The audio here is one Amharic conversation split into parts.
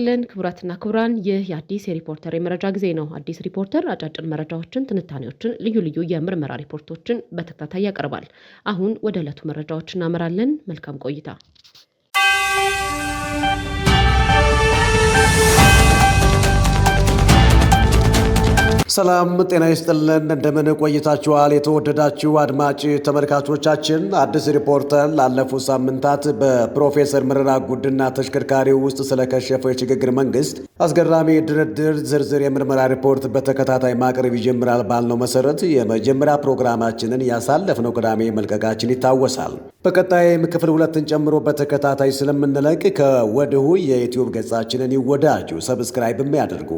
ይስጥልን ክቡራትና ክቡራን፣ ይህ የአዲስ የሪፖርተር የመረጃ ጊዜ ነው። አዲስ ሪፖርተር አጫጭር መረጃዎችን፣ ትንታኔዎችን፣ ልዩ ልዩ የምርመራ ሪፖርቶችን በተከታታይ ያቀርባል። አሁን ወደ ዕለቱ መረጃዎች እናመራለን። መልካም ቆይታ። ሰላም ጤና ይስጥልን። እንደምን ቆይታችኋል? የተወደዳችሁ አድማጭ ተመልካቾቻችን፣ አዲስ ሪፖርተር ላለፉት ሳምንታት በፕሮፌሰር መረራ ጉዲና ተሽከርካሪው ውስጥ ስለከሸፈው የሽግግር መንግስት አስገራሚ ድርድር ዝርዝር የምርመራ ሪፖርት በተከታታይ ማቅረብ ይጀምራል ባልነው መሰረት የመጀመሪያ ፕሮግራማችንን ያሳለፍነው ቅዳሜ መልቀቃችን ይታወሳል። በቀጣይም ክፍል 2ን ጨምሮ በተከታታይ ስለምንለቅ ከወዲሁ የዩቲዩብ ገጻችንን ይወዳጁ፣ ሰብስክራይብም ያድርጉ።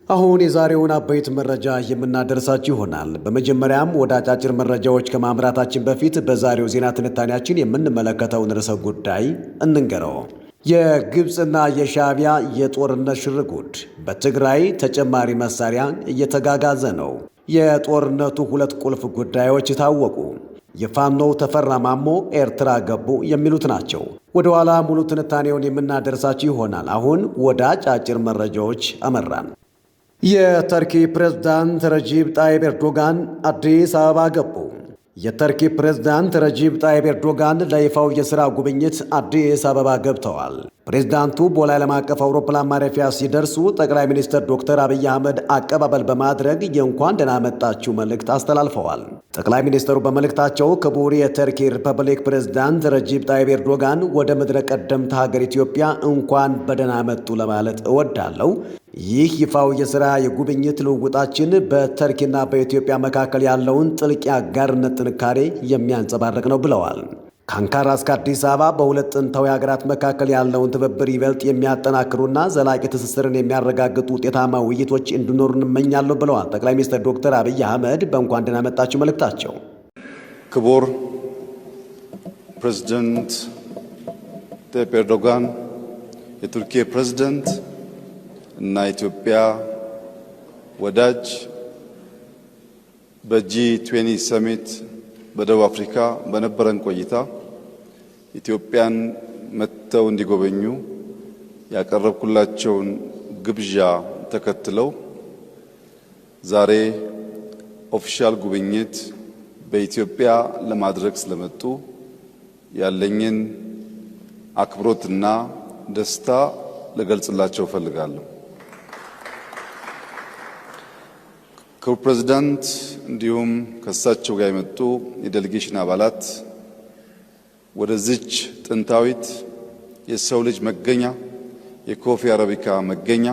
አሁን የዛሬውን አበይት መረጃ የምናደርሳችሁ ይሆናል። በመጀመሪያም ወደ አጫጭር መረጃዎች ከማምራታችን በፊት በዛሬው ዜና ትንታኔያችን የምንመለከተውን ርዕሰ ጉዳይ እንንገረው። የግብፅና የሻዕቢያ የጦርነት ሽርጉድ በትግራይ ተጨማሪ መሳሪያ እየተጋጋዘ ነው። የጦርነቱ ሁለት ቁልፍ ጉዳዮች ታወቁ። የፋኖው ተፈራ ማሞ ኤርትራ ገቡ የሚሉት ናቸው። ወደ ኋላ ሙሉ ትንታኔውን የምናደርሳችሁ ይሆናል። አሁን ወደ አጫጭር መረጃዎች አመራን። የተርኪ ፕሬዝዳንት ረጂብ ጣይብ ኤርዶጋን አዲስ አበባ ገቡ። የተርኪ ፕሬዝዳንት ረጂብ ጣይብ ኤርዶጋን ለይፋው የሥራ ጉብኝት አዲስ አበባ ገብተዋል። ፕሬዝዳንቱ ቦሌ ዓለም አቀፍ አውሮፕላን ማረፊያ ሲደርሱ ጠቅላይ ሚኒስትር ዶክተር አብይ አህመድ አቀባበል በማድረግ የእንኳን ደህና መጣችሁ መልእክት አስተላልፈዋል። ጠቅላይ ሚኒስትሩ በመልእክታቸው ክቡር የተርኪ ሪፐብሊክ ፕሬዝዳንት ረጂብ ጣይብ ኤርዶጋን ወደ ምድረ ቀደምት ሀገር ኢትዮጵያ እንኳን በደህና መጡ ለማለት እወዳለሁ። ይህ ይፋው የሥራ የጉብኝት ልውውጣችን በተርኪና በኢትዮጵያ መካከል ያለውን ጥልቅ የአጋርነት ጥንካሬ የሚያንጸባርቅ ነው ብለዋል። ከአንካራ እስከ አዲስ አበባ በሁለት ጥንታዊ ሀገራት መካከል ያለውን ትብብር ይበልጥ የሚያጠናክሩና ዘላቂ ትስስርን የሚያረጋግጡ ውጤታማ ውይይቶች እንዲኖሩ እንመኛለሁ ብለዋል ጠቅላይ ሚኒስትር ዶክተር አብይ አህመድ በእንኳን ደህና መጣችሁ መልእክታቸው። ክቡር ፕሬዝዳንት ታይብ ኤርዶጋን፣ የቱርኪ ፕሬዝዳንት እና ኢትዮጵያ ወዳጅ፣ በጂ20 ሰሚት በደቡብ አፍሪካ በነበረን ቆይታ ኢትዮጵያን መጥተው እንዲጎበኙ ያቀረብኩላቸውን ግብዣ ተከትለው ዛሬ ኦፊሻል ጉብኝት በኢትዮጵያ ለማድረግ ስለመጡ ያለኝን አክብሮትና ደስታ ልገልጽላቸው እፈልጋለሁ። ክቡር ፕሬዝዳንት እንዲሁም ከእሳቸው ጋር የመጡ የዴሌጌሽን አባላት ወደዚች ጥንታዊት የሰው ልጅ መገኛ የኮፊ አረቢካ መገኛ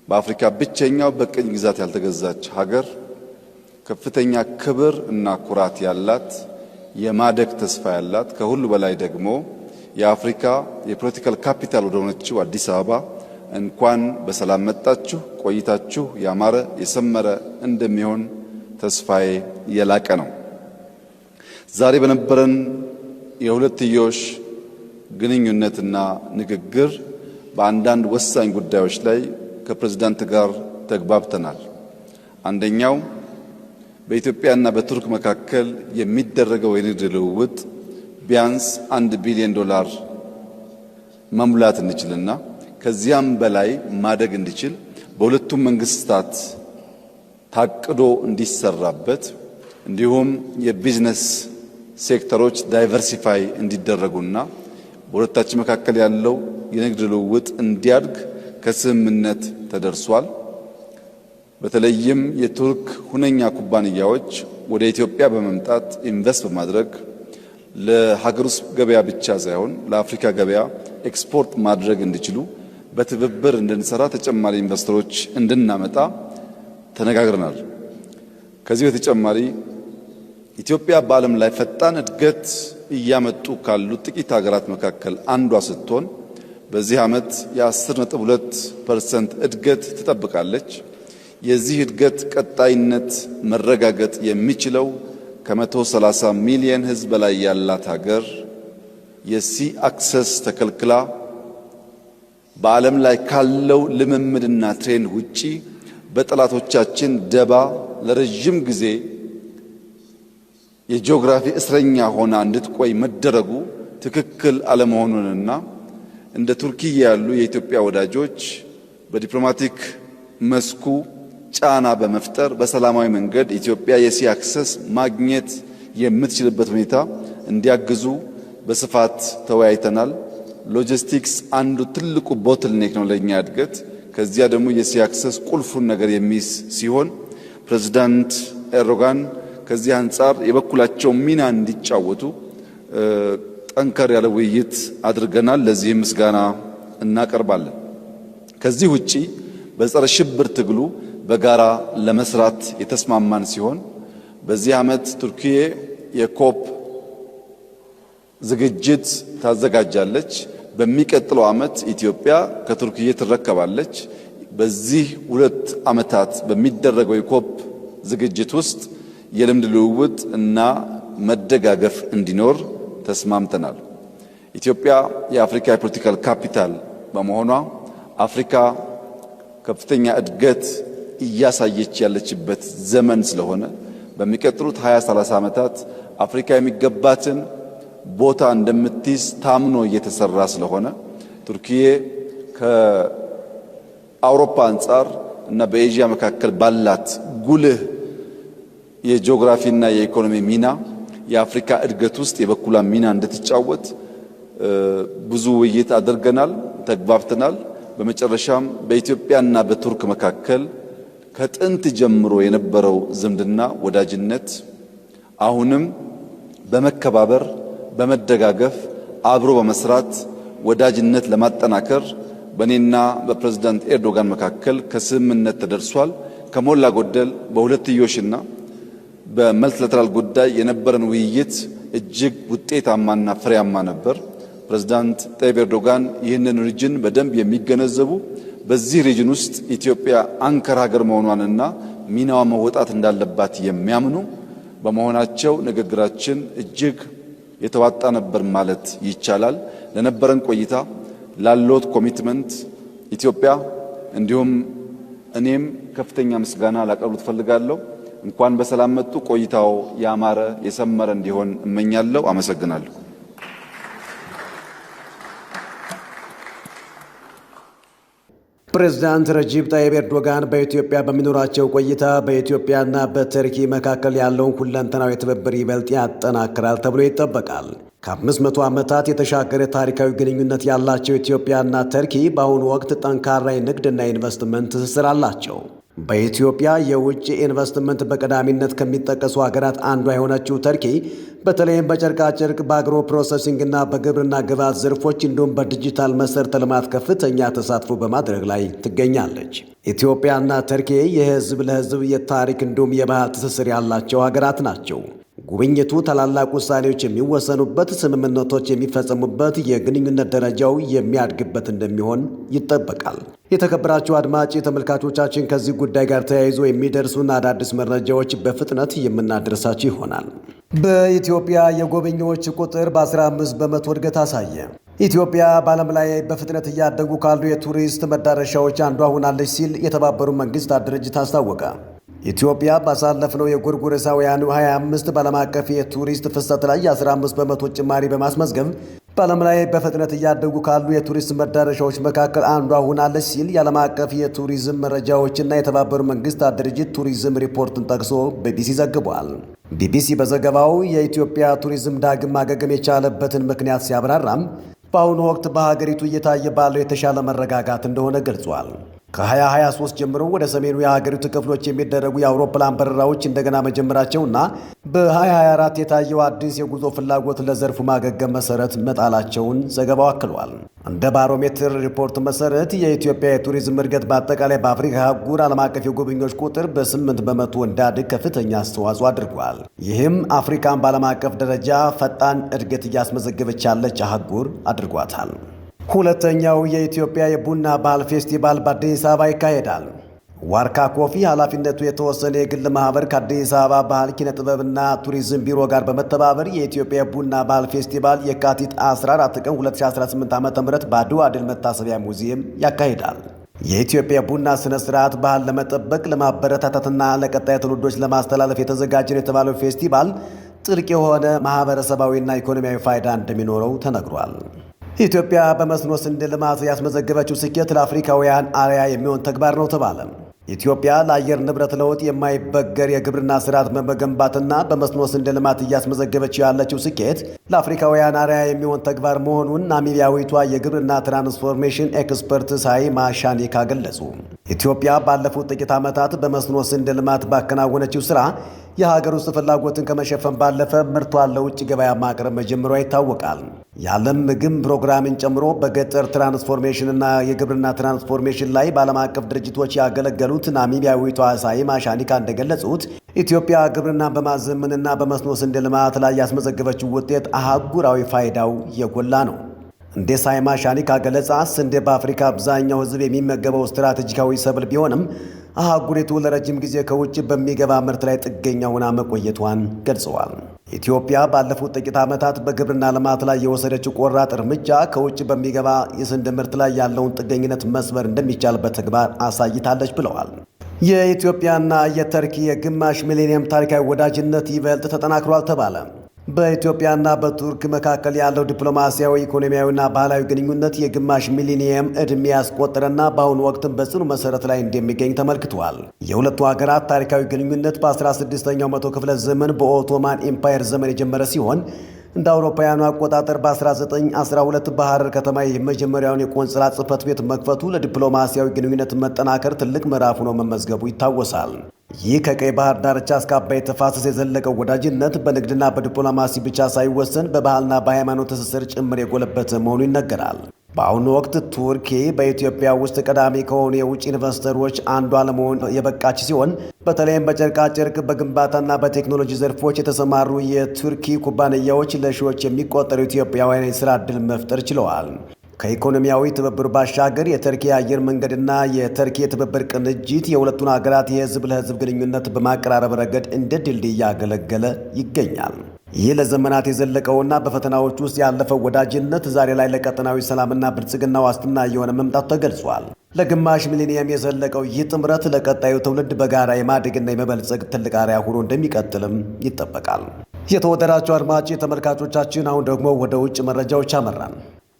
በአፍሪካ ብቸኛው በቅኝ ግዛት ያልተገዛች ሀገር ከፍተኛ ክብር እና ኩራት ያላት የማደግ ተስፋ ያላት ከሁሉ በላይ ደግሞ የአፍሪካ የፖለቲካል ካፒታል ወደ ሆነችው አዲስ አበባ እንኳን በሰላም መጣችሁ። ቆይታችሁ ያማረ የሰመረ እንደሚሆን ተስፋዬ የላቀ ነው። ዛሬ በነበረን የሁለትዮሽ ግንኙነትና ንግግር በአንዳንድ ወሳኝ ጉዳዮች ላይ ከፕሬዝዳንት ጋር ተግባብተናል። አንደኛው በኢትዮጵያና በቱርክ መካከል የሚደረገው የንግድ ልውውጥ ቢያንስ $1 ቢሊዮን መሙላት እንችልና ከዚያም በላይ ማደግ እንዲችል በሁለቱም መንግስታት ታቅዶ እንዲሰራበት እንዲሁም የቢዝነስ ሴክተሮች ዳይቨርሲፋይ እንዲደረጉና በሁለታችን መካከል ያለው የንግድ ልውውጥ እንዲያድግ ከስምምነት ተደርሷል። በተለይም የቱርክ ሁነኛ ኩባንያዎች ወደ ኢትዮጵያ በመምጣት ኢንቨስት በማድረግ ለሀገር ውስጥ ገበያ ብቻ ሳይሆን ለአፍሪካ ገበያ ኤክስፖርት ማድረግ እንዲችሉ በትብብር እንድንሰራ ተጨማሪ ኢንቨስተሮች እንድናመጣ ተነጋግረናል። ከዚህ በተጨማሪ ኢትዮጵያ በዓለም ላይ ፈጣን እድገት እያመጡ ካሉ ጥቂት ሀገራት መካከል አንዷ ስትሆን በዚህ ዓመት የ10.2% እድገት ትጠብቃለች። የዚህ እድገት ቀጣይነት መረጋገጥ የሚችለው ከ130 ሚሊዮን ሕዝብ በላይ ያላት ሀገር የሲ አክሰስ ተከልክላ በዓለም ላይ ካለው ልምምድና ትሬንድ ውጪ በጠላቶቻችን ደባ ለረጅም ጊዜ የጂኦግራፊ እስረኛ ሆና እንድትቆይ መደረጉ ትክክል አለመሆኑንና እንደ ቱርኪ ያሉ የኢትዮጵያ ወዳጆች በዲፕሎማቲክ መስኩ ጫና በመፍጠር በሰላማዊ መንገድ ኢትዮጵያ የሲ አክሰስ ማግኘት የምትችልበት ሁኔታ እንዲያግዙ በስፋት ተወያይተናል። ሎጂስቲክስ አንዱ ትልቁ ቦትልኔክ ነው ለኛ እድገት። ከዚያ ደግሞ የሲ አክሰስ ቁልፉን ነገር የሚይዝ ሲሆን ፕሬዝዳንት ኤርዶጋን ከዚህ አንጻር የበኩላቸው ሚና እንዲጫወቱ ጠንከር ያለ ውይይት አድርገናል። ለዚህም ምስጋና እናቀርባለን። ከዚህ ውጪ በጸረ ሽብር ትግሉ በጋራ ለመስራት የተስማማን ሲሆን በዚህ ዓመት ቱርኪዬ የኮፕ ዝግጅት ታዘጋጃለች። በሚቀጥለው ዓመት ኢትዮጵያ ከቱርኪዬ ትረከባለች። በዚህ 2 ዓመታት በሚደረገው የኮፕ ዝግጅት ውስጥ የልምድ ልውውጥ እና መደጋገፍ እንዲኖር ተስማምተናል። ኢትዮጵያ የአፍሪካ የፖለቲካል ካፒታል በመሆኗ አፍሪካ ከፍተኛ እድገት እያሳየች ያለችበት ዘመን ስለሆነ በሚቀጥሉት 20-30 ዓመታት አፍሪካ የሚገባትን ቦታ እንደምትይዝ ታምኖ እየተሰራ ስለሆነ ቱርኪዬ ከአውሮፓ አንጻር እና በኤዥያ መካከል ባላት ጉልህ የጂኦግራፊና የኢኮኖሚ ሚና የአፍሪካ እድገት ውስጥ የበኩሏን ሚና እንድትጫወት ብዙ ውይይት አድርገናል፣ ተግባብተናል። በመጨረሻም በኢትዮጵያና በቱርክ መካከል ከጥንት ጀምሮ የነበረው ዝምድና ወዳጅነት አሁንም በመከባበር በመደጋገፍ አብሮ በመስራት ወዳጅነት ለማጠናከር በኔና በፕሬዝዳንት ኤርዶጋን መካከል ከስምምነት ተደርሷል። ከሞላ ጎደል በሁለትዮሽና በመልቲላተራል ጉዳይ የነበረን ውይይት እጅግ ውጤታማና ፍሬያማ ነበር። ፕሬዝዳንት ጣይብ ኤርዶጋን ይህንን ሪጅን በደንብ የሚገነዘቡ በዚህ ሪጅን ውስጥ ኢትዮጵያ አንከር ሀገር መሆኗንና ሚናዋ መወጣት እንዳለባት የሚያምኑ በመሆናቸው ንግግራችን እጅግ የተዋጣ ነበር ማለት ይቻላል። ለነበረን ቆይታ ላሎት ኮሚትመንት ኢትዮጵያ እንዲሁም እኔም ከፍተኛ ምስጋና ላቀርብ ፈልጋለሁ። እንኳን በሰላም መጡ። ቆይታው ያማረ የሰመረ እንዲሆን እመኛለሁ። አመሰግናለሁ። ፕሬዝዳንት ረጂብ ጣይብ ኤርዶጋን በኢትዮጵያ በሚኖራቸው ቆይታ በኢትዮጵያና በተርኪ መካከል ያለውን ሁለንተናዊ ትብብር ይበልጥ ያጠናክራል ተብሎ ይጠበቃል። ከ500 ዓመታት የተሻገረ ታሪካዊ ግንኙነት ያላቸው ኢትዮጵያና ተርኪ በአሁኑ ወቅት ጠንካራ የንግድና ኢንቨስትመንት ትስስር አላቸው። በኢትዮጵያ የውጭ ኢንቨስትመንት በቀዳሚነት ከሚጠቀሱ ሀገራት አንዷ የሆነችው ተርኪ በተለይም በጨርቃጨርቅ፣ በአግሮ ፕሮሰሲንግና በግብርና ግብዓት ዘርፎች እንዲሁም በዲጂታል መሠረተ ልማት ከፍተኛ ተሳትፎ በማድረግ ላይ ትገኛለች። ኢትዮጵያና ተርኪ የህዝብ ለህዝብ የታሪክ እንዲሁም የባህል ትስስር ያላቸው ሀገራት ናቸው። ጉብኝቱ ታላላቅ ውሳኔዎች የሚወሰኑበት፣ ስምምነቶች የሚፈጸሙበት፣ የግንኙነት ደረጃው የሚያድግበት እንደሚሆን ይጠበቃል። የተከበራችሁ አድማጭ ተመልካቾቻችን ከዚህ ጉዳይ ጋር ተያይዞ የሚደርሱን አዳዲስ መረጃዎች በፍጥነት የምናደርሳችሁ ይሆናል። በኢትዮጵያ የጎብኚዎች ቁጥር በ15 በመቶ እድገት አሳየ። ኢትዮጵያ በዓለም ላይ በፍጥነት እያደጉ ካሉ የቱሪስት መዳረሻዎች አንዷ ሆናለች ሲል የተባበሩት መንግስታት ድርጅት አስታወቀ። ኢትዮጵያ ባሳለፍነው የጎርጎሮሳውያኑ 25 በዓለም አቀፍ የቱሪስት ፍሰት ላይ የ15 በመቶ ጭማሪ በማስመዝገብ በዓለም ላይ በፍጥነት እያደጉ ካሉ የቱሪስት መዳረሻዎች መካከል አንዷ ሆናለች ሲል የዓለም አቀፍ የቱሪዝም መረጃዎችና የተባበሩት መንግስታት ድርጅት ቱሪዝም ሪፖርትን ጠቅሶ ቢቢሲ ዘግቧል። ቢቢሲ በዘገባው የኢትዮጵያ ቱሪዝም ዳግም ማገገም የቻለበትን ምክንያት ሲያብራራም በአሁኑ ወቅት በሀገሪቱ እየታየ ባለው የተሻለ መረጋጋት እንደሆነ ገልጿል። ከ2023 ጀምሮ ወደ ሰሜኑ የሀገሪቱ ክፍሎች የሚደረጉ የአውሮፕላን በረራዎች እንደገና መጀመራቸውና በ2024 የታየው አዲስ የጉዞ ፍላጎት ለዘርፉ ማገገም መሰረት መጣላቸውን ዘገባው አክሏል። እንደ ባሮሜትር ሪፖርት መሰረት የኢትዮጵያ የቱሪዝም እድገት በአጠቃላይ በአፍሪካ አህጉር ዓለም አቀፍ የጎብኚዎች ቁጥር በ8 በመቶ እንዲያድግ ከፍተኛ አስተዋጽኦ አድርጓል። ይህም አፍሪካን በዓለም አቀፍ ደረጃ ፈጣን እድገት እያስመዘገበች ያለች አህጉር አድርጓታል። ሁለተኛው የኢትዮጵያ የቡና ባህል ፌስቲቫል በአዲስ አበባ ይካሄዳል። ዋርካ ኮፊ ኃላፊነቱ የተወሰነ የግል ማህበር ከአዲስ አበባ ባህል ኪነ ጥበብና ቱሪዝም ቢሮ ጋር በመተባበር የኢትዮጵያ ቡና ባህል ፌስቲቫል የካቲት 14 ቀን 2018 ዓ.ም በአድዋ ድል መታሰቢያ ሙዚየም ያካሂዳል። የኢትዮጵያ ቡና ስነ ስርዓት ባህል ለመጠበቅ ለማበረታታትና ለቀጣይ ትውልዶች ለማስተላለፍ የተዘጋጀ ነው የተባለው ፌስቲቫል ጥልቅ የሆነ ማህበረሰባዊና ኢኮኖሚያዊ ፋይዳ እንደሚኖረው ተነግሯል። ኢትዮጵያ በመስኖ ስንዴ ልማት ያስመዘገበችው ስኬት ለአፍሪካውያን አርአያ የሚሆን ተግባር ነው ተባለ። ኢትዮጵያ ለአየር ንብረት ለውጥ የማይበገር የግብርና ስርዓት በመገንባትና በመስኖ ስንዴ ልማት እያስመዘገበችው ያለችው ስኬት ለአፍሪካውያን አርአያ የሚሆን ተግባር መሆኑን ናሚቢያዊቷ የግብርና ትራንስፎርሜሽን ኤክስፐርት ሳይማ ሻኒካ ገለጹ። ኢትዮጵያ ባለፉት ጥቂት ዓመታት በመስኖ ስንዴ ልማት ባከናወነችው ስራ የሀገር ውስጥ ፍላጎትን ከመሸፈን ባለፈ ምርቷን ለውጭ ገበያ ማቅረብ መጀመሯ ይታወቃል። የዓለም ምግብ ፕሮግራምን ጨምሮ በገጠር ትራንስፎርሜሽንና የግብርና ትራንስፎርሜሽን ላይ በዓለም አቀፍ ድርጅቶች ያገለገሉት ናሚቢያዊቷ ሳይማ ሻኒካ እንደገለጹት ኢትዮጵያ ግብርናን በማዘመንና በመስኖ ስንዴ ልማት ላይ ያስመዘገበችው ውጤት አህጉራዊ ፋይዳው የጎላ ነው። እንደ ሳይማ ሻኒካ ገለጻ ስንዴ በአፍሪካ አብዛኛው ሕዝብ የሚመገበው ስትራቴጂካዊ ሰብል ቢሆንም አህጉሪቱ ለረጅም ጊዜ ከውጭ በሚገባ ምርት ላይ ጥገኛ ሆና መቆየቷን ገልጸዋል። ኢትዮጵያ ባለፉት ጥቂት ዓመታት በግብርና ልማት ላይ የወሰደችው ቆራጥ እርምጃ ከውጭ በሚገባ የስንዴ ምርት ላይ ያለውን ጥገኝነት መስበር እንደሚቻል በተግባር አሳይታለች ብለዋል። የኢትዮጵያና የተርኪ የግማሽ ሚሊኒየም ታሪካዊ ወዳጅነት ይበልጥ ተጠናክሯል ተባለ። በኢትዮጵያና በቱርክ መካከል ያለው ዲፕሎማሲያዊ፣ ኢኮኖሚያዊና ባህላዊ ግንኙነት የግማሽ ሚሊኒየም ዕድሜ ያስቆጠረና በአሁኑ ወቅትም በጽኑ መሰረት ላይ እንደሚገኝ ተመልክቷል። የሁለቱ ሀገራት ታሪካዊ ግንኙነት በ16ኛው መቶ ክፍለ ዘመን በኦቶማን ኤምፓየር ዘመን የጀመረ ሲሆን እንደ አውሮፓውያኑ አቆጣጠር በ1912 በሐረር ከተማ የመጀመሪያውን የቆንጽላ ጽሕፈት ቤት መክፈቱ ለዲፕሎማሲያዊ ግንኙነት መጠናከር ትልቅ ምዕራፍ ሆኖ መመዝገቡ ይታወሳል። ይህ ከቀይ ባህር ዳርቻ እስከ አባይ ተፋሰስ የዘለቀው ወዳጅነት በንግድና በዲፕሎማሲ ብቻ ሳይወሰን በባህልና በሃይማኖት ትስስር ጭምር የጎለበተ መሆኑ ይነገራል። በአሁኑ ወቅት ቱርኪ በኢትዮጵያ ውስጥ ቀዳሚ ከሆኑ የውጭ ኢንቨስተሮች አንዷ ለመሆን የበቃች ሲሆን በተለይም በጨርቃጨርቅ በግንባታና በቴክኖሎጂ ዘርፎች የተሰማሩ የቱርኪ ኩባንያዎች ለሺዎች የሚቆጠሩ ኢትዮጵያውያን የሥራ ዕድል መፍጠር ችለዋል። ከኢኮኖሚያዊ ትብብር ባሻገር የተርኪ አየር መንገድና የተርኪ የትብብር ቅንጅት የሁለቱን ሀገራት የሕዝብ ለሕዝብ ግንኙነት በማቀራረብ ረገድ እንደ ድልድይ እያገለገለ ይገኛል። ይህ ለዘመናት የዘለቀውና በፈተናዎች ውስጥ ያለፈው ወዳጅነት ዛሬ ላይ ለቀጠናዊ ሰላምና ብልጽግና ዋስትና እየሆነ መምጣቱ ተገልጿል። ለግማሽ ሚሊኒየም የዘለቀው ይህ ጥምረት ለቀጣዩ ትውልድ በጋራ የማደግና የመበልጸግ ትልቅ አርአያ ሆኖ እንደሚቀጥልም ይጠበቃል። የተወደዳችሁ አድማጭ ተመልካቾቻችን፣ አሁን ደግሞ ወደ ውጭ መረጃዎች አመራን።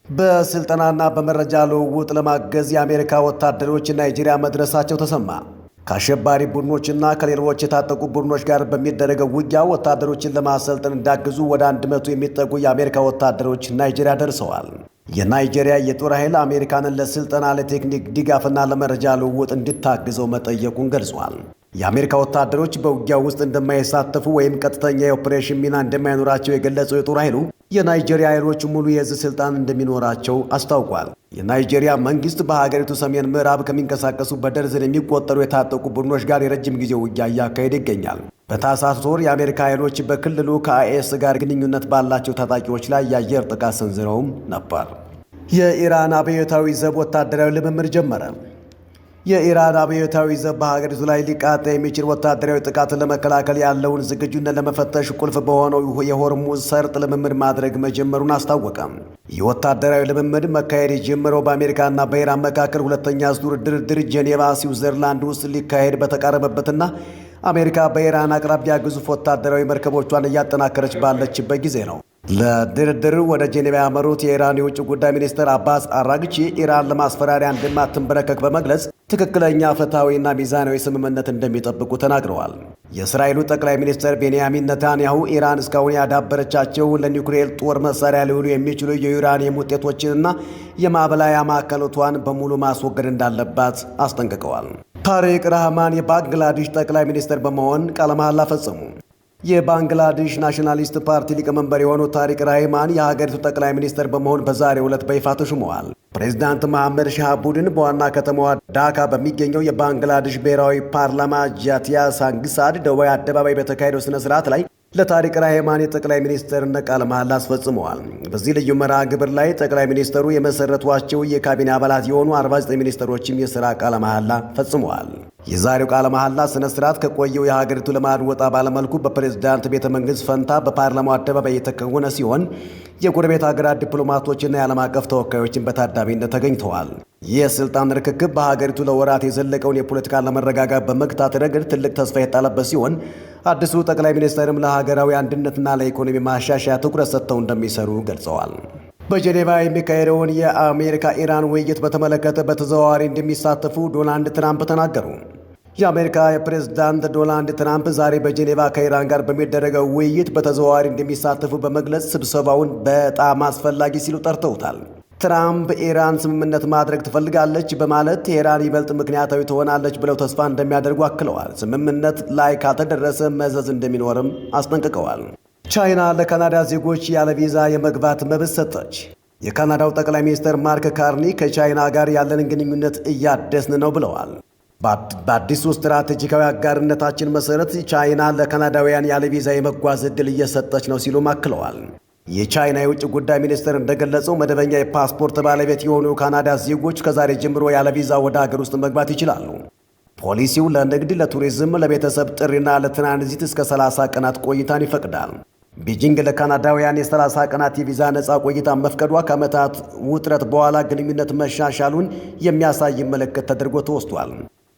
በስልጠናና በመረጃ ልውውጥ ለማገዝ የአሜሪካ ወታደሮች ናይጄሪያ መድረሳቸው ተሰማ። ከአሸባሪ ቡድኖችና ከሌሎች የታጠቁ ቡድኖች ጋር በሚደረገው ውጊያ ወታደሮችን ለማሰልጠን እንዳግዙ ወደ 100 የሚጠጉ የአሜሪካ ወታደሮች ናይጄሪያ ደርሰዋል። የናይጄሪያ የጦር ኃይል አሜሪካንን ለስልጠና፣ ለቴክኒክ ድጋፍና ለመረጃ ልውውጥ እንድታግዘው መጠየቁን ገልጿል። የአሜሪካ ወታደሮች በውጊያው ውስጥ እንደማይሳተፉ ወይም ቀጥተኛ የኦፕሬሽን ሚና እንደማይኖራቸው የገለጸው የጦር ኃይሉ የናይጄሪያ ኃይሎች ሙሉ የእዝ ስልጣን እንደሚኖራቸው አስታውቋል። የናይጄሪያ መንግስት በሀገሪቱ ሰሜን ምዕራብ ከሚንቀሳቀሱ በደርዘን የሚቆጠሩ የታጠቁ ቡድኖች ጋር የረጅም ጊዜ ውጊያ እያካሄደ ይገኛል። በታህሳስ ወር የአሜሪካ ኃይሎች በክልሉ ከአይኤስ ጋር ግንኙነት ባላቸው ታጣቂዎች ላይ የአየር ጥቃት ሰንዝረውም ነበር። የኢራን አብዮታዊ ዘብ ወታደራዊ ልምምድ ጀመረ። የኢራን አብዮታዊ ዘብ በሀገሪቱ ላይ ሊቃጣ የሚችል ወታደራዊ ጥቃትን ለመከላከል ያለውን ዝግጁነት ለመፈተሽ ቁልፍ በሆነው የሆርሙዝ ሰርጥ ልምምድ ማድረግ መጀመሩን አስታወቀ። ይህ ወታደራዊ ልምምድ መካሄድ የጀመረው በአሜሪካና በኢራን መካከል ሁለተኛ ዙር ድርድር ጄኔቫ ስዊዘርላንድ ውስጥ ሊካሄድ በተቃረበበትና አሜሪካ በኢራን አቅራቢያ ግዙፍ ወታደራዊ መርከቦቿን እያጠናከረች ባለችበት ጊዜ ነው። ለድርድር ወደ ጄኔቫ ያመሩት የኢራን የውጭ ጉዳይ ሚኒስትር አባስ አራግቺ ኢራን ለማስፈራሪያ እንደማትንበረከክ በመግለጽ ትክክለኛ፣ ፍትሐዊና ሚዛናዊ ስምምነት እንደሚጠብቁ ተናግረዋል። የእስራኤሉ ጠቅላይ ሚኒስትር ቤንያሚን ነታንያሁ ኢራን እስካሁን ያዳበረቻቸው ለኒውክሌር ጦር መሳሪያ ሊውሉ የሚችሉ የዩራኒየም ውጤቶችንና የማብላያ ማዕከሎቿን በሙሉ ማስወገድ እንዳለባት አስጠንቅቀዋል። ታሪክ ራህማን የባንግላዴሽ ጠቅላይ ሚኒስትር በመሆን ቃለ መሐላ ፈጸሙ። የባንግላዴሽ ናሽናሊስት ፓርቲ ሊቀመንበር የሆኑት ታሪክ ራህማን የሀገሪቱ ጠቅላይ ሚኒስትር በመሆን በዛሬው ዕለት በይፋ ተሹመዋል። ፕሬዚዳንት መሐመድ ሻሃቡድን በዋና ከተማዋ ዳካ በሚገኘው የባንግላዴሽ ብሔራዊ ፓርላማ ጃቲያ ሳንግሳድ ደቡባዊ አደባባይ በተካሄደው ስነ ስርዓት ላይ ለታሪክ ራህማን የጠቅላይ ሚኒስትርነት ቃለ መሐላ አስፈጽመዋል። በዚህ ልዩ መርሃ ግብር ላይ ጠቅላይ ሚኒስትሩ የመሰረቷቸው የካቢኔ አባላት የሆኑ 49 ሚኒስትሮችም የሥራ ቃለ መሐላ ፈጽመዋል። የዛሬው ቃለ መሐላ ስነ ስርዓት ከቆየው የሀገሪቱ ልማድ ወጣ ባለመልኩ በፕሬዝዳንት ቤተ መንግስት ፈንታ በፓርላማው አደባባይ የተከወነ ሲሆን የጎረቤት ሀገራት ዲፕሎማቶችና የዓለም አቀፍ ተወካዮችን በታዳሚነት ተገኝተዋል። ይህ የስልጣን ርክክብ በሀገሪቱ ለወራት የዘለቀውን የፖለቲካ ለመረጋጋት በመግታት ረገድ ትልቅ ተስፋ የጣለበት ሲሆን አዲሱ ጠቅላይ ሚኒስትርም ለሀገራዊ አንድነትና ለኢኮኖሚ ማሻሻያ ትኩረት ሰጥተው እንደሚሰሩ ገልጸዋል። በጄኔቫ የሚካሄደውን የአሜሪካ ኢራን ውይይት በተመለከተ በተዘዋዋሪ እንደሚሳተፉ ዶናልድ ትራምፕ ተናገሩ። የአሜሪካ ፕሬዝዳንት ዶናልድ ትራምፕ ዛሬ በጄኔቫ ከኢራን ጋር በሚደረገው ውይይት በተዘዋዋሪ እንደሚሳተፉ በመግለጽ ስብሰባውን በጣም አስፈላጊ ሲሉ ጠርተውታል። ትራምፕ ኢራን ስምምነት ማድረግ ትፈልጋለች በማለት ኢራን ይበልጥ ምክንያታዊ ትሆናለች ብለው ተስፋ እንደሚያደርጉ አክለዋል። ስምምነት ላይ ካልተደረሰ መዘዝ እንደሚኖርም አስጠንቅቀዋል። ቻይና ለካናዳ ዜጎች ያለ ቪዛ የመግባት መብት ሰጠች። የካናዳው ጠቅላይ ሚኒስትር ማርክ ካርኒ ከቻይና ጋር ያለንን ግንኙነት እያደስን ነው ብለዋል። በአዲሱ ስትራቴጂካዊ አጋርነታችን መሰረት ቻይና ለካናዳውያን ያለ ቪዛ የመጓዝ ዕድል እየሰጠች ነው ሲሉም አክለዋል። የቻይና የውጭ ጉዳይ ሚኒስትር እንደገለጸው መደበኛ የፓስፖርት ባለቤት የሆኑ የካናዳ ዜጎች ከዛሬ ጀምሮ ያለ ቪዛ ወደ ሀገር ውስጥ መግባት ይችላሉ። ፖሊሲው ለንግድ፣ ለቱሪዝም፣ ለቤተሰብ ጥሪና ለትራንዚት እስከ 30 ቀናት ቆይታን ይፈቅዳል። ቤጂንግ ለካናዳውያን የ30 ቀናት የቪዛ ነፃ ቆይታ መፍቀዷ ከዓመታት ውጥረት በኋላ ግንኙነት መሻሻሉን የሚያሳይ ምልክት ተደርጎ ተወስዷል።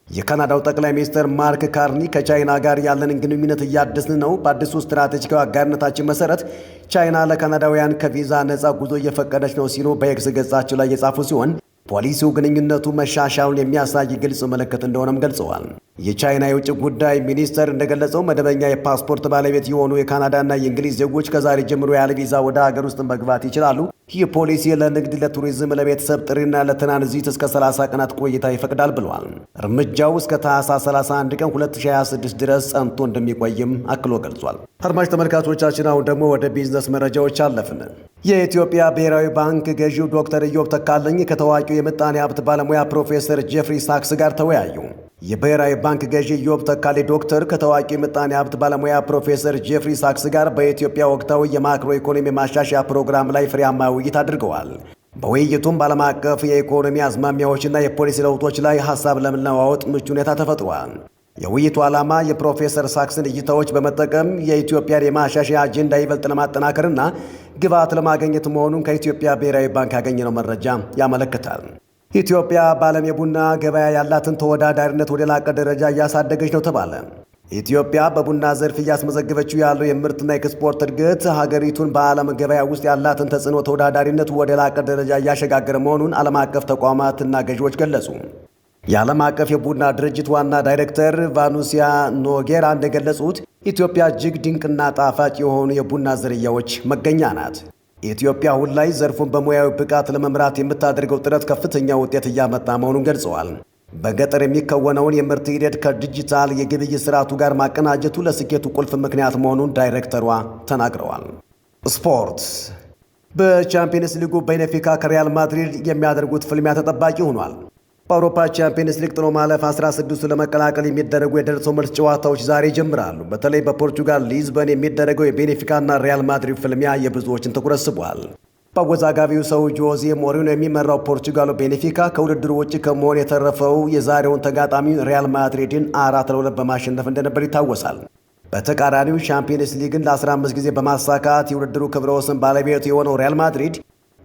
የካናዳው ጠቅላይ ሚኒስትር ማርክ ካርኒ ከቻይና ጋር ያለንን ግንኙነት እያደስን ነው፣ በአዲሱ ስትራቴጂካዊ አጋርነታችን መሰረት ቻይና ለካናዳውያን ከቪዛ ነፃ ጉዞ እየፈቀደች ነው ሲሉ በኤክስ ገጻቸው ላይ የጻፉ ሲሆን ፖሊሲው ግንኙነቱ መሻሻሉን የሚያሳይ ግልጽ ምልክት እንደሆነም ገልጸዋል። የቻይና የውጭ ጉዳይ ሚኒስተር እንደገለጸው መደበኛ የፓስፖርት ባለቤት የሆኑ የካናዳና የእንግሊዝ ዜጎች ከዛሬ ጀምሮ ያለ ቪዛ ወደ ሀገር ውስጥ መግባት ይችላሉ። ይህ ፖሊሲ ለንግድ፣ ለቱሪዝም፣ ለቤተሰብ ጥሪና ለትራንዚት እስከ 30 ቀናት ቆይታ ይፈቅዳል ብለዋል። እርምጃው እስከ ታህሳስ 31 ቀን 2026 ድረስ ጸንቶ እንደሚቆይም አክሎ ገልጿል። አድማጭ ተመልካቾቻችን አሁን ደግሞ ወደ ቢዝነስ መረጃዎች አለፍን። የኢትዮጵያ ብሔራዊ ባንክ ገዢው ዶክተር ኢዮብ ተካልኝ ከታዋቂው የምጣኔ ሀብት ባለሙያ ፕሮፌሰር ጄፍሪ ሳክስ ጋር ተወያዩ። የብሔራዊ ባንክ ገዢ ኢዮብ ተካልኝ ዶክተር ከታዋቂው የምጣኔ ሀብት ባለሙያ ፕሮፌሰር ጄፍሪ ሳክስ ጋር በኢትዮጵያ ወቅታዊ የማክሮ ኢኮኖሚ ማሻሻያ ፕሮግራም ላይ ፍሬያማ ውይይት አድርገዋል። በውይይቱም በዓለም አቀፍ የኢኮኖሚ አዝማሚያዎችና የፖሊሲ ለውጦች ላይ ሀሳብ ለመለዋወጥ ምቹ ሁኔታ ተፈጥሯል። የውይይቱ ዓላማ የፕሮፌሰር ሳክስን እይታዎች በመጠቀም የኢትዮጵያን የማሻሻያ አጀንዳ ይበልጥ ለማጠናከርና ግብዓት ለማግኘት መሆኑን ከኢትዮጵያ ብሔራዊ ባንክ ያገኘነው መረጃ ያመለክታል። ኢትዮጵያ በዓለም የቡና ገበያ ያላትን ተወዳዳሪነት ወደ ላቀ ደረጃ እያሳደገች ነው ተባለ። ኢትዮጵያ በቡና ዘርፍ እያስመዘገበችው ያለው የምርትና ኤክስፖርት እድገት ሀገሪቱን በዓለም ገበያ ውስጥ ያላትን ተጽዕኖ ተወዳዳሪነት ወደ ላቀ ደረጃ እያሸጋገረ መሆኑን ዓለም አቀፍ ተቋማትና ገዢዎች ገለጹ። የዓለም አቀፍ የቡና ድርጅት ዋና ዳይሬክተር ቫኑሲያ ኖጌራ እንደገለጹት ኢትዮጵያ እጅግ ድንቅና ጣፋጭ የሆኑ የቡና ዝርያዎች መገኛ ናት። ኢትዮጵያ አሁን ላይ ዘርፉን በሙያዊ ብቃት ለመምራት የምታደርገው ጥረት ከፍተኛ ውጤት እያመጣ መሆኑን ገልጸዋል። በገጠር የሚከወነውን የምርት ሂደት ከዲጂታል የግብይት ስርዓቱ ጋር ማቀናጀቱ ለስኬቱ ቁልፍ ምክንያት መሆኑን ዳይሬክተሯ ተናግረዋል። ስፖርት። በቻምፒየንስ ሊጉ ቤኔፊካ ከሪያል ማድሪድ የሚያደርጉት ፍልሚያ ተጠባቂ ሆኗል። በአውሮፓ ቻምፒየንስ ሊግ ጥሎ ማለፍ 16ቱ ለመቀላቀል የሚደረጉ የደርሶ መልስ ጨዋታዎች ዛሬ ይጀምራሉ። በተለይ በፖርቹጋል ሊዝበን የሚደረገው የቤኔፊካና ሪያል ማድሪድ ፍልሚያ የብዙዎችን ትኩረት ስቧል። በአወዛጋቢው ሰው ጆዜ ሞሪኖ የሚመራው ፖርቹጋሉ ቤኔፊካ ከውድድሩ ውጭ ከመሆን የተረፈው የዛሬውን ተጋጣሚ ሪያል ማድሪድን 4-2 በማሸነፍ እንደነበር ይታወሳል። በተቃራኒው ቻምፒየንስ ሊግን ለ15 ጊዜ በማሳካት የውድድሩ ክብረ ወሰን ባለቤቱ የሆነው ሪያል ማድሪድ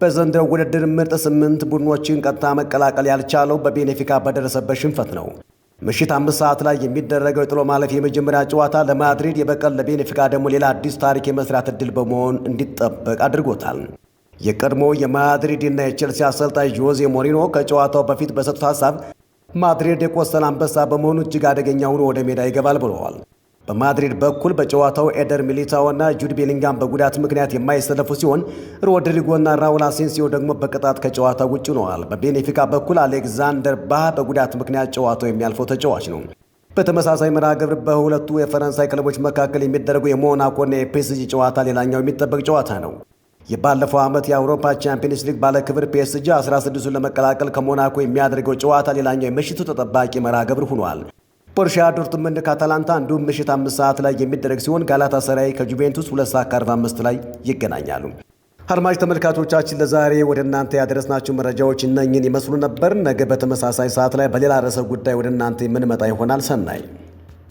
በዘንድሮው ውድድር ምርጥ 8 ቡድኖችን ቀጥታ መቀላቀል ያልቻለው በቤኔፊካ በደረሰበት ሽንፈት ነው። ምሽት 5 ሰዓት ላይ የሚደረገው የጥሎ ማለፍ የመጀመሪያ ጨዋታ ለማድሪድ የበቀል፣ ለቤኔፊካ ደግሞ ሌላ አዲስ ታሪክ የመስራት ዕድል በመሆን እንዲጠበቅ አድርጎታል። የቀድሞ የማድሪድና የቼልሲ አሰልጣኝ ጆዜ ሞሪኖ ከጨዋታው በፊት በሰጡት ሀሳብ ማድሪድ የቆሰለ አንበሳ በመሆኑ እጅግ አደገኛ ሆኖ ወደ ሜዳ ይገባል ብለዋል። በማድሪድ በኩል በጨዋታው ኤደር ሚሊታዎና ጁድ ቤሊንጋም በጉዳት ምክንያት የማይሰለፉ ሲሆን ሮድሪጎና ራውል አሴንሲዮ ደግሞ በቅጣት ከጨዋታው ውጭ ሆነዋል። በቤኔፊካ በኩል አሌክዛንደር ባህ በጉዳት ምክንያት ጨዋታው የሚያልፈው ተጫዋች ነው። በተመሳሳይ መርሃ ግብር በሁለቱ የፈረንሳይ ክለቦች መካከል የሚደረገው የሞናኮና የፒኤስጂ ጨዋታ ሌላኛው የሚጠበቅ ጨዋታ ነው። የባለፈው ዓመት የአውሮፓ ቻምፒየንስ ሊግ ባለክብር ፒኤስጂ 16ቱን ለመቀላቀል ከሞናኮ የሚያደርገው ጨዋታ ሌላኛው የምሽቱ ተጠባቂ መርሃ ግብር ሆኗል። ቦሩሲያ ዶርትመንድ ከአታላንታ እንዲሁም ምሽት 5 ሰዓት ላይ የሚደረግ ሲሆን ጋላታ ሰራይ ከጁቬንቱስ 2:45 ላይ ይገናኛሉ። አድማጭ ተመልካቾቻችን ለዛሬ ወደ እናንተ ያደረስናችሁ መረጃዎች እነኝን ይመስሉ ነበር። ነገ በተመሳሳይ ሰዓት ላይ በሌላ ርዕሰ ጉዳይ ወደ እናንተ የምንመጣ ይሆናል። ሰናይ።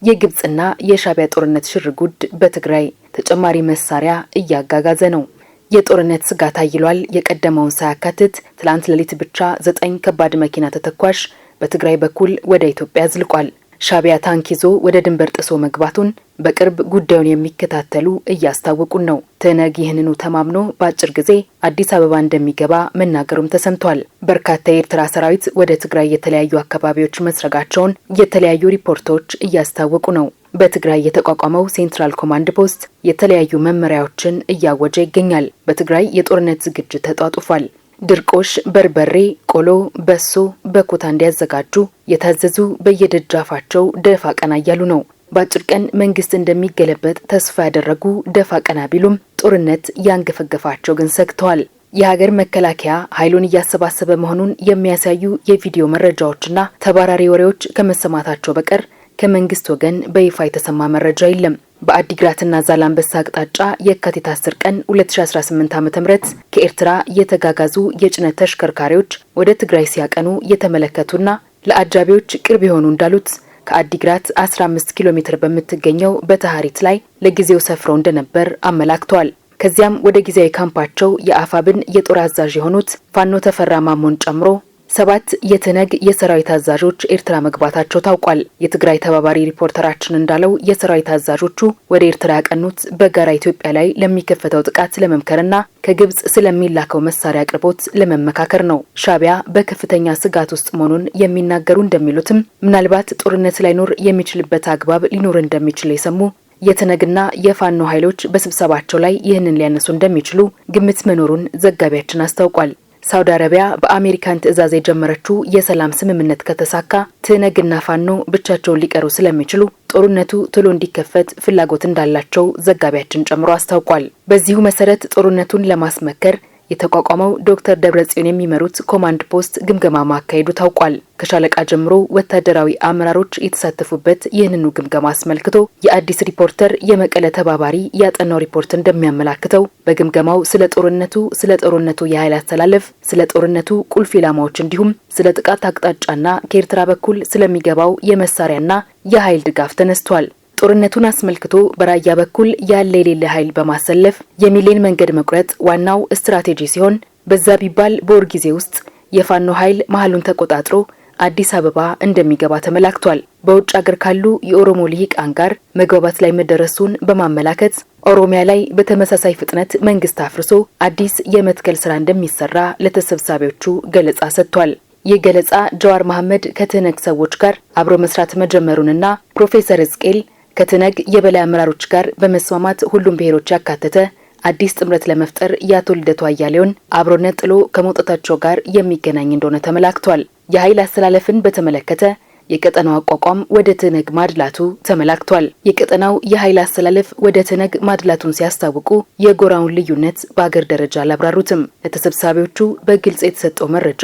የግብጽና የሻዕቢያ ጦርነት ሽርጉድ በትግራይ ተጨማሪ መሳሪያ እያጋጋዘ ነው። የጦርነት ስጋት አይሏል። የቀደመውን ሳያካትት ትላንት ሌሊት ብቻ 9 ከባድ መኪና ተተኳሽ በትግራይ በኩል ወደ ኢትዮጵያ ዝልቋል። ሻቢያ ታንክ ይዞ ወደ ድንበር ጥሶ መግባቱን በቅርብ ጉዳዩን የሚከታተሉ እያስታወቁን ነው። ትነግ ይህንኑ ተማምኖ በአጭር ጊዜ አዲስ አበባ እንደሚገባ መናገሩም ተሰምቷል። በርካታ የኤርትራ ሰራዊት ወደ ትግራይ የተለያዩ አካባቢዎች መስረጋቸውን የተለያዩ ሪፖርቶች እያስታወቁ ነው። በትግራይ የተቋቋመው ሴንትራል ኮማንድ ፖስት የተለያዩ መመሪያዎችን እያወጀ ይገኛል። በትግራይ የጦርነት ዝግጅት ተጧጡፏል። ድርቆሽ፣ በርበሬ፣ ቆሎ፣ በሶ በኮታ እንዲያዘጋጁ የታዘዙ በየደጃፋቸው ደፋ ቀና እያሉ ነው። በአጭር ቀን መንግስት እንደሚገለበጥ ተስፋ ያደረጉ ደፋ ቀና ቢሉም ጦርነት ያንገፈገፋቸው ግን ሰግተዋል። የሀገር መከላከያ ኃይሉን እያሰባሰበ መሆኑን የሚያሳዩ የቪዲዮ መረጃዎችና ተባራሪ ወሬዎች ከመሰማታቸው በቀር ከመንግስት ወገን በይፋ የተሰማ መረጃ የለም። በአዲግራትና ዛላንበሳ አቅጣጫ የካቲት 10 ቀን 2018 ዓ.ም ከኤርትራ የተጋጋዙ የጭነት ተሽከርካሪዎች ወደ ትግራይ ሲያቀኑ የተመለከቱና ለአጃቢዎች ቅርብ የሆኑ እንዳሉት ከአዲግራት 15 ኪሎ ሜትር በምትገኘው በታህሪት ላይ ለጊዜው ሰፍረው እንደነበር አመላክቷል። ከዚያም ወደ ጊዜያዊ ካምፓቸው የአፋብን የጦር አዛዥ የሆኑት ፋኖ ተፈራ ማሞን ጨምሮ 7 የትነግ የሰራዊት አዛዦች ኤርትራ መግባታቸው ታውቋል። የትግራይ ተባባሪ ሪፖርተራችን እንዳለው የሰራዊት አዛዦቹ ወደ ኤርትራ ያቀኑት በጋራ ኢትዮጵያ ላይ ለሚከፈተው ጥቃት ለመምከርና ከግብጽ ስለሚላከው መሳሪያ አቅርቦት ለመመካከር ነው። ሻቢያ በከፍተኛ ስጋት ውስጥ መሆኑን የሚናገሩ እንደሚሉትም ምናልባት ጦርነት ላይኖር የሚችልበት አግባብ ሊኖር እንደሚችል የሰሙ የትነግና የፋኖ ኃይሎች በስብሰባቸው ላይ ይህንን ሊያነሱ እንደሚችሉ ግምት መኖሩን ዘጋቢያችን አስታውቋል። ሳውዲ አረቢያ በአሜሪካን ትዕዛዝ የጀመረችው የሰላም ስምምነት ከተሳካ ትነግና ፋኖ ብቻቸውን ሊቀሩ ስለሚችሉ ጦርነቱ ቶሎ እንዲከፈት ፍላጎት እንዳላቸው ዘጋቢያችን ጨምሮ አስታውቋል። በዚሁ መሰረት ጦርነቱን ለማስመከር የተቋቋመው ዶክተር ደብረጽዮን የሚመሩት ኮማንድ ፖስት ግምገማ ማካሄዱ ታውቋል። ከሻለቃ ጀምሮ ወታደራዊ አመራሮች የተሳተፉበት ይህንኑ ግምገማ አስመልክቶ የአዲስ ሪፖርተር የመቀለ ተባባሪ ያጠናው ሪፖርት እንደሚያመላክተው በግምገማው ስለ ጦርነቱ የኃይል አስተላለፍ፣ ስለ ጦርነቱ ቁልፍ ኢላማዎች እንዲሁም ስለ ጥቃት አቅጣጫና ከኤርትራ በኩል ስለሚገባው የመሳሪያና የኃይል ድጋፍ ተነስቷል። ጦርነቱን አስመልክቶ በራያ በኩል ያለ የሌለ ኃይል በማሰለፍ የሚሌን መንገድ መቁረጥ ዋናው ስትራቴጂ ሲሆን በዛ ቢባል በወር ጊዜ ውስጥ የፋኖ ኃይል መሀሉን ተቆጣጥሮ አዲስ አበባ እንደሚገባ ተመላክቷል። በውጭ ሀገር ካሉ የኦሮሞ ልሂቃን ጋር መግባባት ላይ መደረሱን በማመላከት ኦሮሚያ ላይ በተመሳሳይ ፍጥነት መንግስት አፍርሶ አዲስ የመትከል ስራ እንደሚሰራ ለተሰብሳቢዎቹ ገለጻ ሰጥቷል። ይህ ገለጻ ጀዋር መሐመድ ከትነግ ሰዎች ጋር አብሮ መስራት መጀመሩንና ፕሮፌሰር ሕዝቅኤል ከትነግ የበላይ አመራሮች ጋር በመስማማት ሁሉም ብሔሮች ያካተተ አዲስ ጥምረት ለመፍጠር የአቶ ልደቱ አያሌውን አብሮነት ጥሎ ከመውጣታቸው ጋር የሚገናኝ እንደሆነ ተመላክቷል። የኃይል አስተላለፍን በተመለከተ የቀጠናው አቋቋም ወደ ትነግ ማድላቱ ተመላክቷል። የቀጠናው የኃይል አስተላለፍ ወደ ትነግ ማድላቱን ሲያስታውቁ የጎራውን ልዩነት በአገር ደረጃ አላብራሩትም። ለተሰብሳቢዎቹ በግልጽ የተሰጠው መረጃ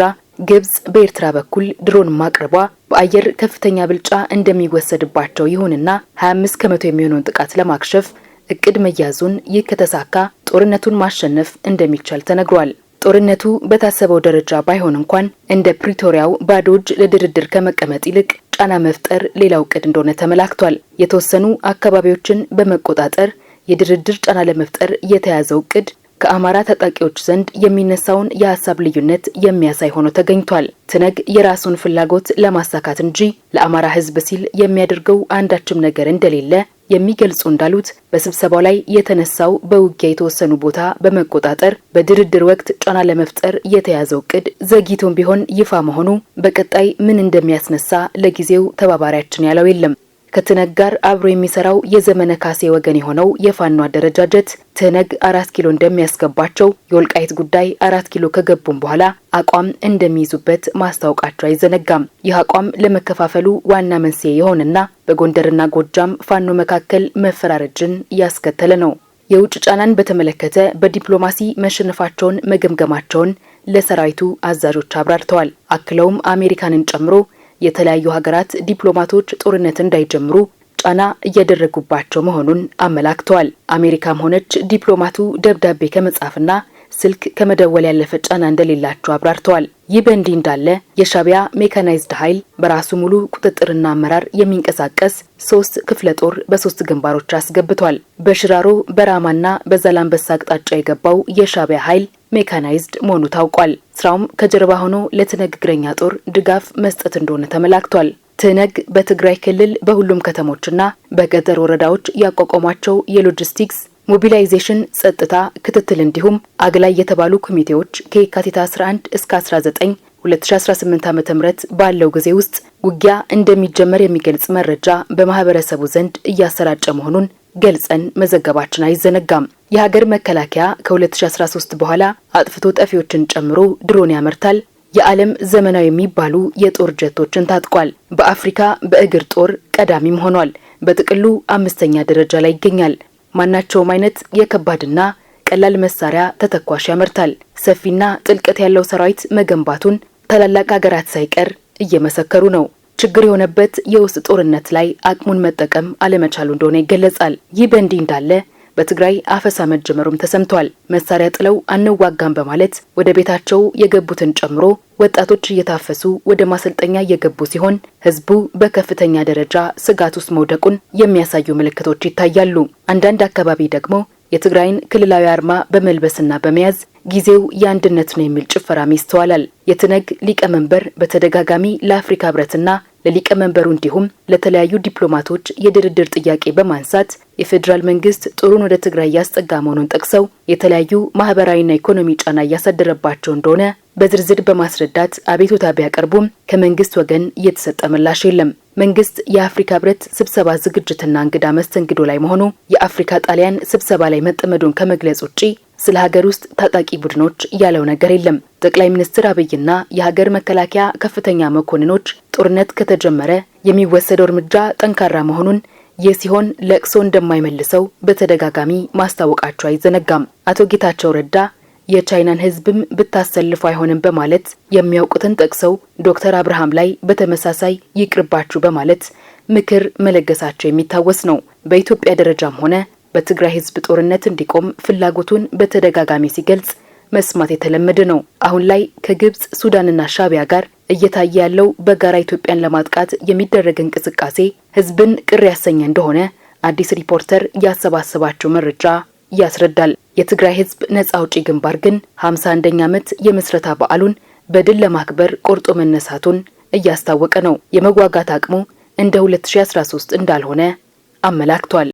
ግብጽ በኤርትራ በኩል ድሮን ማቅረቧ በአየር ከፍተኛ ብልጫ እንደሚወሰድባቸው ይሁንና 25 ከመቶ የሚሆነውን ጥቃት ለማክሸፍ እቅድ መያዙን፣ ይህ ከተሳካ ጦርነቱን ማሸነፍ እንደሚቻል ተነግሯል። ጦርነቱ በታሰበው ደረጃ ባይሆን እንኳን እንደ ፕሪቶሪያው ባዶ እጅ ለድርድር ከመቀመጥ ይልቅ ጫና መፍጠር ሌላው እቅድ እንደሆነ ተመላክቷል። የተወሰኑ አካባቢዎችን በመቆጣጠር የድርድር ጫና ለመፍጠር የተያዘው እቅድ ከአማራ ታጣቂዎች ዘንድ የሚነሳውን የሀሳብ ልዩነት የሚያሳይ ሆኖ ተገኝቷል። ትነግ የራሱን ፍላጎት ለማሳካት እንጂ ለአማራ ሕዝብ ሲል የሚያደርገው አንዳችም ነገር እንደሌለ የሚገልጹ እንዳሉት በስብሰባው ላይ የተነሳው በውጊያ የተወሰኑ ቦታ በመቆጣጠር በድርድር ወቅት ጫና ለመፍጠር የተያዘው እቅድ ዘግይቶም ቢሆን ይፋ መሆኑ በቀጣይ ምን እንደሚያስነሳ ለጊዜው ተባባሪያችን ያለው የለም። ከትነግ ጋር አብሮ የሚሰራው የዘመነ ካሴ ወገን የሆነው የፋኖ አደረጃጀት ትነግ 4 ኪሎ እንደሚያስገባቸው የወልቃይት ጉዳይ 4 ኪሎ ከገቡም በኋላ አቋም እንደሚይዙበት ማስታወቃቸው አይዘነጋም። ይህ አቋም ለመከፋፈሉ ዋና መንስኤ የሆነና በጎንደርና ጎጃም ፋኖ መካከል መፈራረጅን ያስከተለ ነው። የውጭ ጫናን በተመለከተ በዲፕሎማሲ መሸነፋቸውን መገምገማቸውን ለሰራዊቱ አዛዦች አብራርተዋል። አክለውም አሜሪካንን ጨምሮ የተለያዩ ሀገራት ዲፕሎማቶች ጦርነት እንዳይጀምሩ ጫና እያደረጉባቸው መሆኑን አመላክተዋል። አሜሪካም ሆነች ዲፕሎማቱ ደብዳቤ ከመጻፍና ስልክ ከመደወል ያለፈ ጫና እንደሌላቸው አብራርተዋል። ይህ በእንዲህ እንዳለ የሻቢያ ሜካናይዝድ ኃይል በራሱ ሙሉ ቁጥጥርና አመራር የሚንቀሳቀስ 3 ክፍለ ጦር በ3 ግንባሮች አስገብቷል። በሽራሮ በራማና በዛላንበሳ አቅጣጫ የገባው የሻቢያ ኃይል ሜካናይዝድ መሆኑ ታውቋል። ስራውም ከጀርባ ሆኖ ለትነግ እግረኛ ጦር ድጋፍ መስጠት እንደሆነ ተመላክቷል። ትነግ በትግራይ ክልል በሁሉም ከተሞችና በገጠር ወረዳዎች ያቋቋሟቸው የሎጂስቲክስ ሞቢላይዜሽን፣ ጸጥታ፣ ክትትል እንዲሁም አግላይ የተባሉ ኮሚቴዎች ከየካቲት 11 እስከ 19 2018 ዓ.ም ባለው ጊዜ ውስጥ ውጊያ እንደሚጀመር የሚገልጽ መረጃ በማህበረሰቡ ዘንድ እያሰራጨ መሆኑን ገልጸን መዘገባችን አይዘነጋም። የሀገር መከላከያ ከ2013 በኋላ አጥፍቶ ጠፊዎችን ጨምሮ ድሮን ያመርታል። የዓለም ዘመናዊ የሚባሉ የጦር ጀቶችን ታጥቋል። በአፍሪካ በእግር ጦር ቀዳሚም ሆኗል። በጥቅሉ 5ኛ ደረጃ ላይ ይገኛል። ማናቸውም አይነት የከባድና ቀላል መሳሪያ ተተኳሽ ያመርታል። ሰፊና ጥልቀት ያለው ሰራዊት መገንባቱን ታላላቅ ሀገራት ሳይቀር እየመሰከሩ ነው። ችግር የሆነበት የውስጥ ጦርነት ላይ አቅሙን መጠቀም አለመቻሉ እንደሆነ ይገለጻል። ይህ በእንዲህ እንዳለ በትግራይ አፈሳ መጀመሩም ተሰምቷል። መሳሪያ ጥለው አንዋጋም በማለት ወደ ቤታቸው የገቡትን ጨምሮ ወጣቶች እየታፈሱ ወደ ማሰልጠኛ እየገቡ ሲሆን ህዝቡ በከፍተኛ ደረጃ ስጋት ውስጥ መውደቁን የሚያሳዩ ምልክቶች ይታያሉ። አንዳንድ አካባቢ ደግሞ የትግራይን ክልላዊ አርማ በመልበስና በመያዝ ጊዜው የአንድነት ነው የሚል ጭፈራም ይስተዋላል። የትነግ ሊቀመንበር በተደጋጋሚ ለአፍሪካ ህብረትና ለሊቀመንበሩ እንዲሁም ለተለያዩ ዲፕሎማቶች የድርድር ጥያቄ በማንሳት የፌዴራል መንግስት ጦሩን ወደ ትግራይ ያስጠጋ መሆኑን ጠቅሰው የተለያዩ ማህበራዊና ኢኮኖሚ ጫና እያሳደረባቸው እንደሆነ በዝርዝር በማስረዳት አቤቱታ ቢያቀርቡም ከመንግስት ወገን እየተሰጠ ምላሽ የለም። መንግስት የአፍሪካ ህብረት ስብሰባ ዝግጅትና እንግዳ መስተንግዶ ላይ መሆኑ የአፍሪካ ጣሊያን ስብሰባ ላይ መጠመዱን ከመግለጽ ውጪ ስለ ሀገር ውስጥ ታጣቂ ቡድኖች ያለው ነገር የለም። ጠቅላይ ሚኒስትር አብይና የሀገር መከላከያ ከፍተኛ መኮንኖች ጦርነት ከተጀመረ የሚወሰደው እርምጃ ጠንካራ መሆኑን ይህ ሲሆን ለቅሶ እንደማይመልሰው በተደጋጋሚ ማስታወቃቸው አይዘነጋም። አቶ ጌታቸው ረዳ የቻይናን ህዝብም ብታሰልፉ አይሆንም በማለት የሚያውቁትን ጠቅሰው ዶክተር አብርሃም ላይ በተመሳሳይ ይቅርባችሁ በማለት ምክር መለገሳቸው የሚታወስ ነው። በኢትዮጵያ ደረጃም ሆነ በትግራይ ህዝብ ጦርነት እንዲቆም ፍላጎቱን በተደጋጋሚ ሲገልጽ መስማት የተለመደ ነው። አሁን ላይ ከግብጽ፣ ሱዳንና ሻቢያ ጋር እየታየ ያለው በጋራ ኢትዮጵያን ለማጥቃት የሚደረግ እንቅስቃሴ ህዝብን ቅር ያሰኘ እንደሆነ አዲስ ሪፖርተር ያሰባሰባቸው መረጃ ያስረዳል። የትግራይ ህዝብ ነጻ አውጪ ግንባር ግን 51ኛ ዓመት የምስረታ በዓሉን በድል ለማክበር ቆርጦ መነሳቱን እያስታወቀ ነው። የመዋጋት አቅሙ እንደ 2013 እንዳልሆነ አመላክቷል።